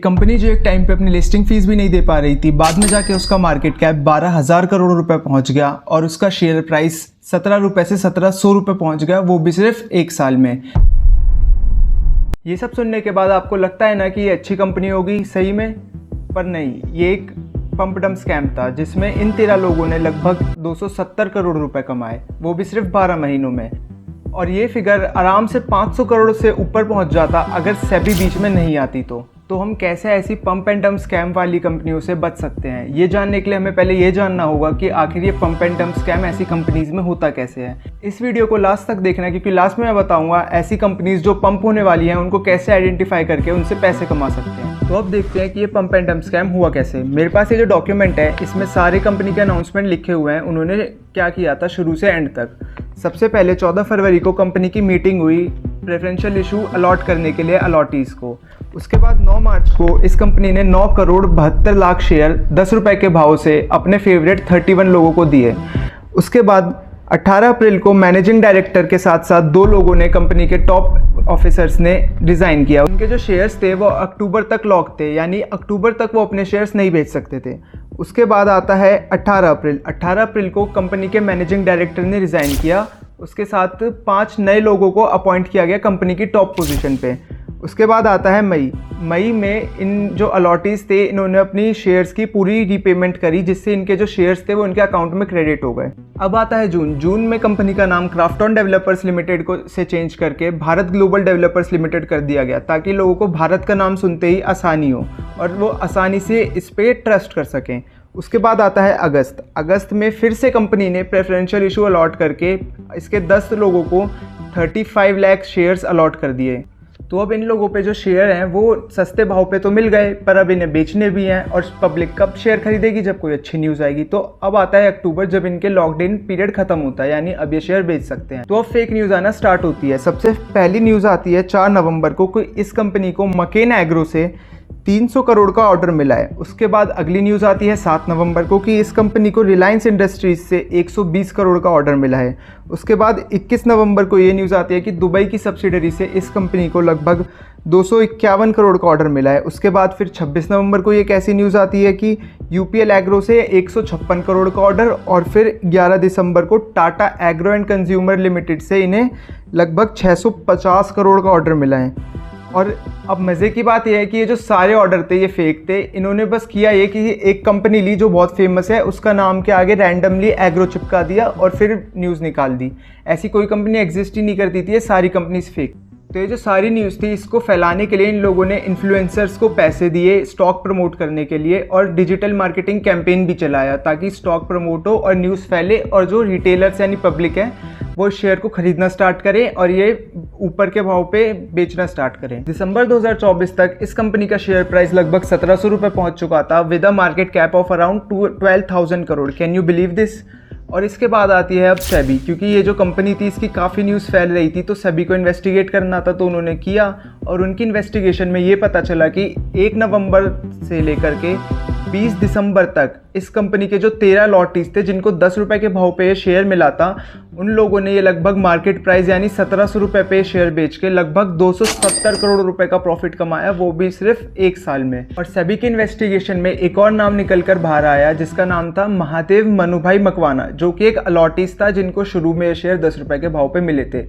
एक कंपनी जो एक टाइम पे अपनी लिस्टिंग फीस भी नहीं दे पा रही थी, बाद में जाके उसका मार्केट कैप 12,000 करोड़ रुपए पहुंच गया और उसका शेयर प्राइस 17 रुपए से 1700 रुपए पहुंच गया, वो भी सिर्फ एक साल में। ये सब सुनने के बाद आपको लगता है ना कि ये अच्छी कंपनी होगी सही में, पर नहीं, ये एक पंप डंप स्कैम था जिसमें इन 13 लोगों ने लगभग 270 करोड़ रुपए कमाए, वो भी सिर्फ 12 महीनों में। और ये फिगर आराम से 500 करोड़ से ऊपर पहुंच जाता अगर सेबी बीच में नहीं आती तो हम कैसे ऐसी पंप एंड डंप स्कैम वाली कंपनियों से बच सकते हैं, ये जानने के लिए हमें पहले ये जानना होगा कि आखिर ये पंप एंड डंप स्कैम ऐसी कंपनीज में होता कैसे है। इस वीडियो को लास्ट तक देखना क्योंकि लास्ट में मैं बताऊंगा ऐसी कंपनीज जो पंप होने वाली हैं उनको कैसे आइडेंटिफाई करके उनसे पैसे कमा सकते हैं। तो अब देखते हैं कि ये पंप एंड डंप स्कैम हुआ कैसे। मेरे पास ये जो डॉक्यूमेंट है इसमें सारे कंपनी के अनाउंसमेंट लिखे हुए हैं, उन्होंने क्या किया था शुरू से एंड तक। सबसे पहले 14 फरवरी को कंपनी की मीटिंग हुई प्रेफरेंशियल इशू अलॉट करने के लिए अलॉटीज़ को। उसके बाद 9 मार्च को इस कंपनी ने 9 करोड़ 72 लाख शेयर 10 रुपए के भाव से अपने फेवरेट 31 लोगों को दिए। उसके बाद 18 अप्रैल को मैनेजिंग डायरेक्टर के साथ साथ 2 लोगों ने कंपनी के टॉप ऑफिसर्स ने रिज़ाइन किया। उनके जो शेयर्स थे वो अक्टूबर तक लॉक थे, यानी अक्टूबर तक वो अपने शेयर्स नहीं बेच सकते थे। उसके बाद आता है 18 अप्रैल। 18 अप्रैल को कंपनी के मैनेजिंग डायरेक्टर ने रिज़ाइन किया। उसके साथ 5 नए लोगों को अपॉइंट किया गया कंपनी की टॉप पोजीशन पे। उसके बाद आता है मई में इन जो अलॉटीज़ थे इन्होंने अपनी शेयर्स की पूरी रीपेमेंट करी, जिससे इनके जो शेयर्स थे वो इनके अकाउंट में क्रेडिट हो गए। अब आता है जून में कंपनी का नाम क्राफ्टन डेवलपर्स लिमिटेड को से चेंज करके भारत ग्लोबल डेवलपर्स लिमिटेड कर दिया गया, ताकि लोगों को भारत का नाम सुनते ही आसानी हो और वो आसानी से इस पर ट्रस्ट कर सकें। उसके बाद आता है अगस्त में फिर से कंपनी ने प्रेफरेंशियल इशू अलॉट करके इसके 10 लोगों को 35 लाख शेयर्स अलॉट कर दिए। तो अब इन लोगों पे जो शेयर हैं वो सस्ते भाव पे तो मिल गए, पर अब इन्हें बेचने भी हैं और पब्लिक कब शेयर खरीदेगी, जब कोई अच्छी न्यूज़ आएगी। तो अब आता है अक्टूबर, जब इनके लॉकडाउन पीरियड खत्म होता है, यानी अब ये शेयर बेच सकते हैं। तो अब फेक न्यूज़ आना स्टार्ट होती है। सबसे पहली न्यूज़ आती है 4 नवंबर को कि इस कंपनी को मकेन एग्रो से 300 करोड़ का ऑर्डर मिला है। उसके बाद अगली न्यूज़ आती है 7 नवंबर को कि इस कंपनी को रिलायंस इंडस्ट्रीज से 120 करोड़ का ऑर्डर मिला है। उसके बाद 21 नवंबर को ये न्यूज़ आती है कि दुबई की सब्सिडरी से इस कंपनी को लगभग 251 करोड़ का ऑर्डर मिला है। उसके बाद फिर 26 नवंबर को एक ऐसी न्यूज़ आती है कि यूपीएल एग्रो से 156 करोड़ का ऑर्डर, और फिर 11 दिसंबर को Tata agro and consumer limited से इन्हें लगभग 650 करोड़ का ऑर्डर मिला है। और अब मज़े की बात यह है कि ये जो सारे ऑर्डर थे ये फेक थे। इन्होंने बस किया ये कि एक कंपनी ली जो बहुत फेमस है, उसका नाम के आगे रैंडमली एग्रो चिपका दिया और फिर न्यूज़ निकाल दी। ऐसी कोई कंपनी एग्जिस्ट ही नहीं करती थी, ये सारी कंपनीज फेक। तो ये जो सारी न्यूज़ थी इसको फैलाने के लिए इन लोगों ने इन्फ्लुएंसर्स को पैसे दिए स्टॉक प्रमोट करने के लिए, और डिजिटल मार्केटिंग कैंपेन भी चलाया ताकि स्टॉक प्रमोट हो और न्यूज़ फैले और जो रिटेलर्स यानी पब्लिक है वो शेयर को खरीदना स्टार्ट करें और ये ऊपर के भाव पे बेचना स्टार्ट करें। दिसंबर 2024 तक इस कंपनी का शेयर प्राइस लगभग 1700 रुपये पहुँच चुका था with a market cap of around 12,000 crore. Can you believe this? और इसके बाद आती है अब सेबी, क्योंकि ये जो कंपनी थी इसकी काफ़ी न्यूज़ फैल रही थी तो सेबी को इन्वेस्टिगेट करना था, तो उन्होंने किया और उनकी इन्वेस्टिगेशन में ये पता चला कि 1 नवंबर से लेकर के 20 दिसंबर तक इस कंपनी के जो 13 लॉटीज थे जिनको 10 रुपये के भाव पे शेयर मिला था, उन लोगों ने ये लगभग मार्केट प्राइस यानी 1700 रुपये पे शेयर बेच के लगभग 270 करोड़ रुपए का प्रॉफिट कमाया, वो भी सिर्फ एक साल में। और सेबी की इन्वेस्टिगेशन में एक और नाम निकल कर बाहर आया जिसका नाम था महादेव मनुभाई मकवाना, जो कि एक अलॉटीज था जिनको शुरू में ये शेयर 10 रुपये के भाव पे मिले थे।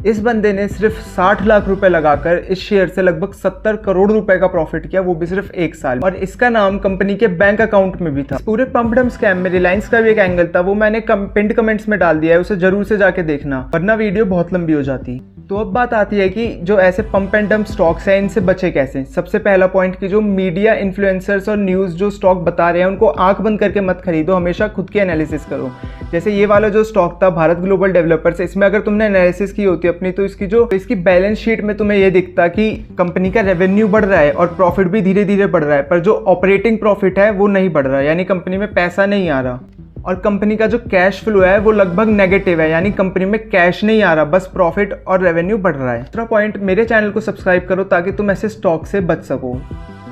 इस बंदे ने सिर्फ 60 लाख रुपए लगाकर इस शेयर से लगभग 70 करोड़ रुपए का प्रॉफिट किया, वो भी सिर्फ एक साल। और इसका नाम कंपनी के बैंक अकाउंट में भी था। पूरे पंप डंप स्कैम में रिलायंस का भी एक एंगल था, वो मैंने पिंड कमेंट्स में डाल दिया है, उसे जरूर से जाके देखना, वरना वीडियो बहुत लंबी हो जाती। तो अब बात आती है कि जो ऐसे पंप एंड डंप स्टॉक्स हैं इनसे बचे कैसे। सबसे पहला पॉइंट कि जो मीडिया इन्फ्लुएंसर्स और न्यूज़ जो स्टॉक बता रहे हैं उनको आंख बंद करके मत खरीदो, हमेशा खुद की एनालिसिस करो। जैसे ये वाला जो स्टॉक था भारत ग्लोबल डेवलपर्स, इसमें अगर तुमने एनालिसिस की होती अपनी तो इसकी बैलेंस शीट में तुम्हें ये दिखता कि कंपनी का रेवेन्यू बढ़ रहा है और प्रॉफिट भी धीरे धीरे बढ़ रहा है, पर जो ऑपरेटिंग प्रॉफिट है वो नहीं बढ़ रहा है, यानी कंपनी में पैसा नहीं आ रहा। और कंपनी का जो कैश फ्लो है वो लगभग नेगेटिव है, यानी कंपनी में कैश नहीं आ रहा, बस प्रॉफिट और रेवेन्यू बढ़ रहा है। दूसरा पॉइंट, मेरे चैनल को सब्सक्राइब करो ताकि तुम ऐसे स्टॉक से बच सको।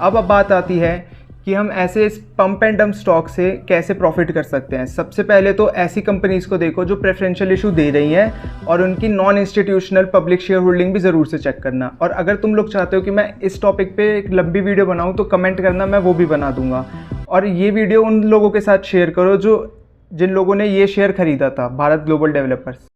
अब बात आती है कि हम ऐसे इस पंप एंड डंप स्टॉक से कैसे प्रॉफिट कर सकते हैं। सबसे पहले तो ऐसी कंपनीज़ को देखो जो प्रेफरेंशियल इशू दे रही हैं और उनकी non institutional public share holding भी ज़रूर से चेक करना। और अगर तुम लोग चाहते हो कि मैं इस टॉपिक पे एक लंबी वीडियो बनाऊं तो कमेंट करना, मैं वो भी बना दूंगा। और ये वीडियो उन लोगों के साथ शेयर करो जिन लोगों ने ये शेयर खरीदा था, भारत ग्लोबल डेवलपर्स।